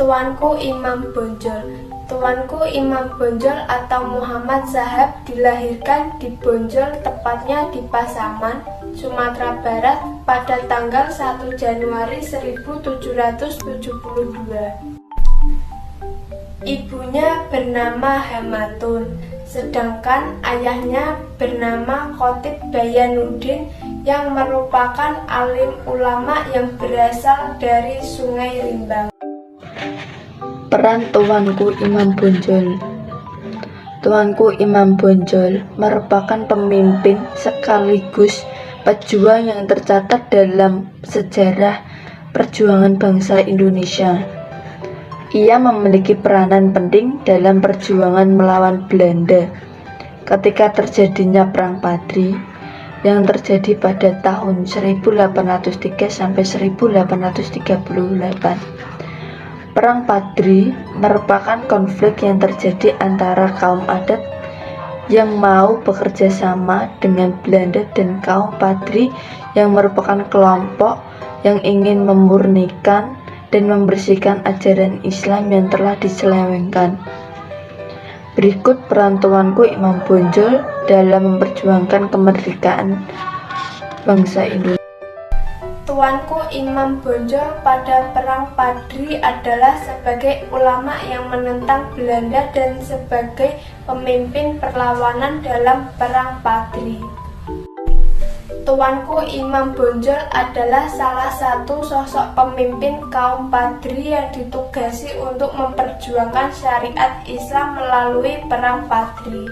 Tuanku Imam Bonjol. Tuanku Imam Bonjol atau Muhammad Shahab dilahirkan di Bonjol, tepatnya di Pasaman, Sumatera Barat pada tanggal 1 Januari 1772. Ibunya bernama Hamatun, sedangkan ayahnya bernama Khotib Bayanuddin yang merupakan alim ulama yang berasal dari Sungai Rimbang. Peran Tuanku Imam Bonjol. Tuanku Imam Bonjol merupakan pemimpin sekaligus pejuang yang tercatat dalam sejarah perjuangan bangsa Indonesia. Ia memiliki peranan penting dalam perjuangan melawan Belanda ketika terjadinya Perang Padri yang terjadi pada tahun 1803 sampai 1838. Perang Padri merupakan konflik yang terjadi antara kaum adat yang mau bekerja sama dengan Belanda dan kaum Padri yang merupakan kelompok yang ingin memurnikan dan membersihkan ajaran Islam yang telah diselewengkan. Berikut peran Tuanku Imam Bonjol dalam memperjuangkan kemerdekaan bangsa Indonesia. Tuanku Imam Bonjol pada Perang Padri adalah sebagai ulama yang menentang Belanda dan sebagai pemimpin perlawanan dalam Perang Padri. Tuanku Imam Bonjol adalah salah satu sosok pemimpin kaum Padri yang ditugasi untuk memperjuangkan syariat Islam melalui Perang Padri,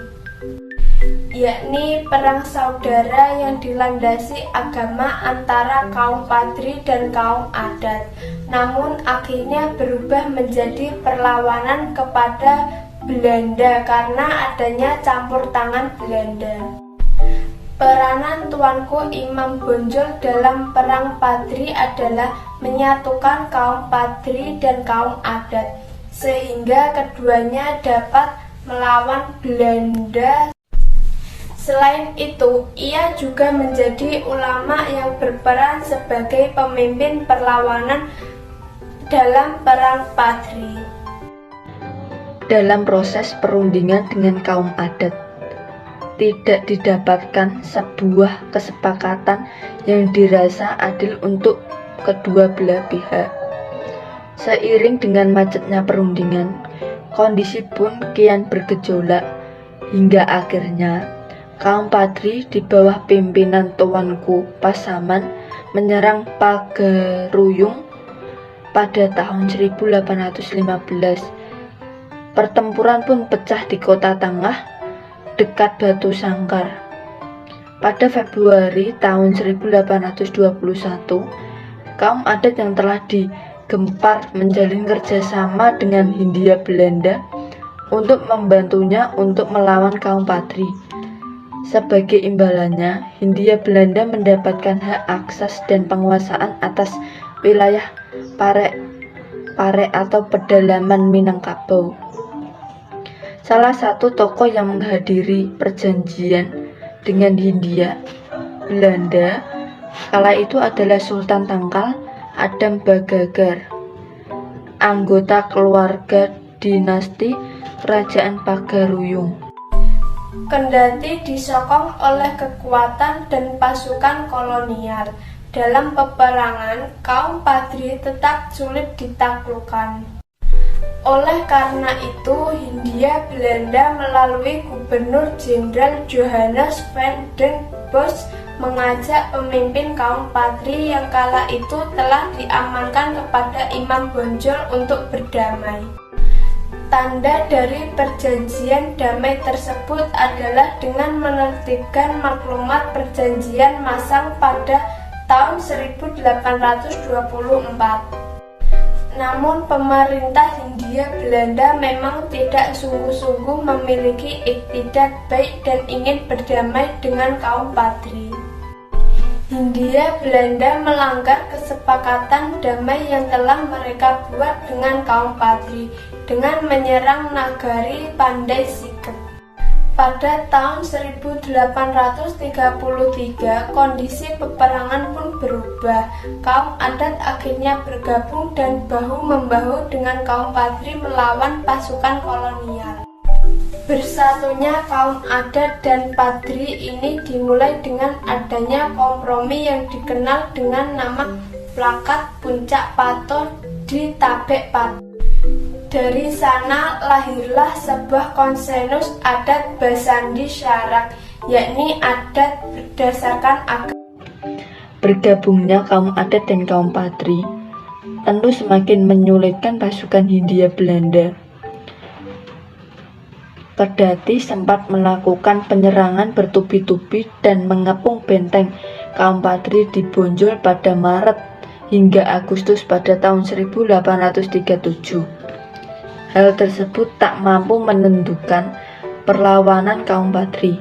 yakni perang saudara yang dilandasi agama antara kaum Padri dan kaum adat, namun akhirnya berubah menjadi perlawanan kepada Belanda karena adanya campur tangan Belanda. Peranan Tuanku Imam Bonjol dalam Perang Padri adalah menyatukan kaum Padri dan kaum adat, sehingga keduanya dapat melawan Belanda. Selain itu, ia juga menjadi ulama yang berperan sebagai pemimpin perlawanan dalam Perang Padri. Dalam proses perundingan dengan kaum adat, tidak didapatkan sebuah kesepakatan yang dirasa adil untuk kedua belah pihak. Seiring dengan macetnya perundingan, kondisi pun kian bergejolak hingga akhirnya kaum Padri di bawah pimpinan Tuanku Pasaman menyerang Pagaruyung pada tahun 1815. Pertempuran pun pecah di Kota Tangah dekat Batu Sangkar. Pada Februari tahun 1821, kaum adat yang telah digempar menjalin kerjasama dengan Hindia Belanda untuk membantunya untuk melawan kaum Padri. Sebagai imbalannya, Hindia Belanda mendapatkan hak akses dan penguasaan atas wilayah Pare atau pedalaman Minangkabau. Salah satu tokoh yang menghadiri perjanjian dengan Hindia Belanda kala itu adalah Sultan Tangkal Adam Bagagar, anggota keluarga dinasti Kerajaan Pagaruyung. Kendati disokong oleh kekuatan dan pasukan kolonial, dalam peperangan kaum Padri tetap sulit ditaklukkan. Oleh karena itu, Hindia Belanda melalui Gubernur Jenderal Johannes van den Bosch mengajak pemimpin kaum Padri yang kala itu telah diamankan kepada Imam Bonjol untuk berdamai. Tanda dari perjanjian damai tersebut adalah dengan menertibkan maklumat perjanjian Masang pada tahun 1824. Namun pemerintah Hindia Belanda memang tidak sungguh-sungguh memiliki iktidat baik dan ingin berdamai dengan kaum Padri. Hindia Belanda melanggar kesepakatan damai yang telah mereka buat dengan kaum Padri dengan menyerang Nagari Pandai Sike. Pada tahun 1833, kondisi peperangan pun pun berubah. Kaum adat akhirnya bergabung dan bahu-membahu dengan kaum Padri melawan pasukan kolonial. Bersatunya kaum adat dan Padri ini dimulai dengan adanya kompromi yang dikenal dengan nama Plakat Puncak Pato di Tabek Pato. Dari sana lahirlah sebuah konsensus adat Basandi Syarak, yakni adat berdasarkan agama. Bergabungnya kaum adat dan kaum Padri tentu semakin menyulitkan pasukan Hindia Belanda. Kedati sempat melakukan penyerangan bertubi-tubi dan mengepung benteng kaum Padri di Bonjol pada Maret hingga Agustus pada tahun 1837. Hal tersebut tak mampu menentukan perlawanan kaum Padri.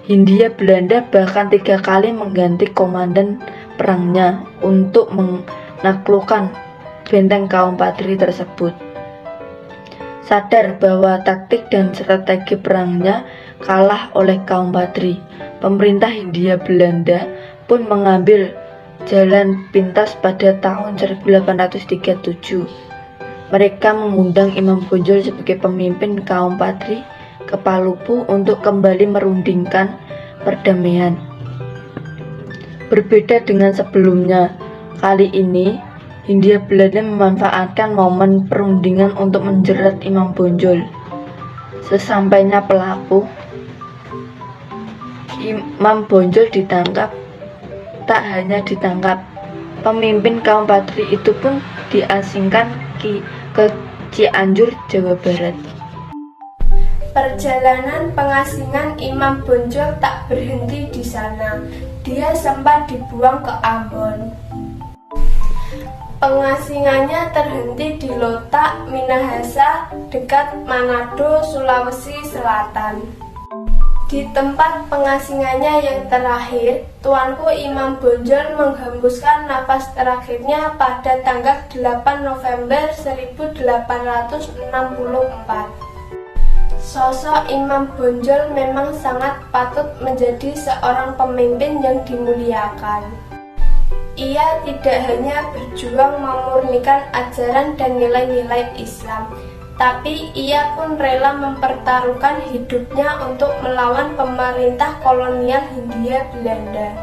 Hindia Belanda bahkan 3 kali mengganti komandan perangnya untuk menaklukkan benteng kaum Padri tersebut. Sadar bahwa taktik dan strategi perangnya kalah oleh kaum Padri, pemerintah Hindia Belanda pun mengambil jalan pintas pada tahun 1837. Mereka mengundang Imam Bonjol sebagai pemimpin kaum Padri ke Palupu untuk kembali merundingkan perdamaian. Berbeda dengan sebelumnya, kali ini Hindia Belanda memanfaatkan momen perundingan untuk menjerat Imam Bonjol. Sesampainya Palupu, Imam Bonjol ditangkap. Tak hanya ditangkap, pemimpin kaum Padri itu pun diasingkan ke Cianjur, Jawa Barat. Perjalanan pengasingan Imam Bonjol tak berhenti di sana. Dia sempat dibuang ke Ambon. Pengasingannya terhenti di Lotak, Minahasa, dekat Manado, Sulawesi Selatan. Di tempat pengasingannya yang terakhir, Tuanku Imam Bonjol menghembuskan nafas terakhirnya pada tanggal 8 November 1864. Sosok Imam Bonjol memang sangat patut menjadi seorang pemimpin yang dimuliakan. Ia tidak hanya berjuang memurnikan ajaran dan nilai-nilai Islam, tapi ia pun rela mempertaruhkan hidupnya untuk melawan pemerintah kolonial Hindia Belanda.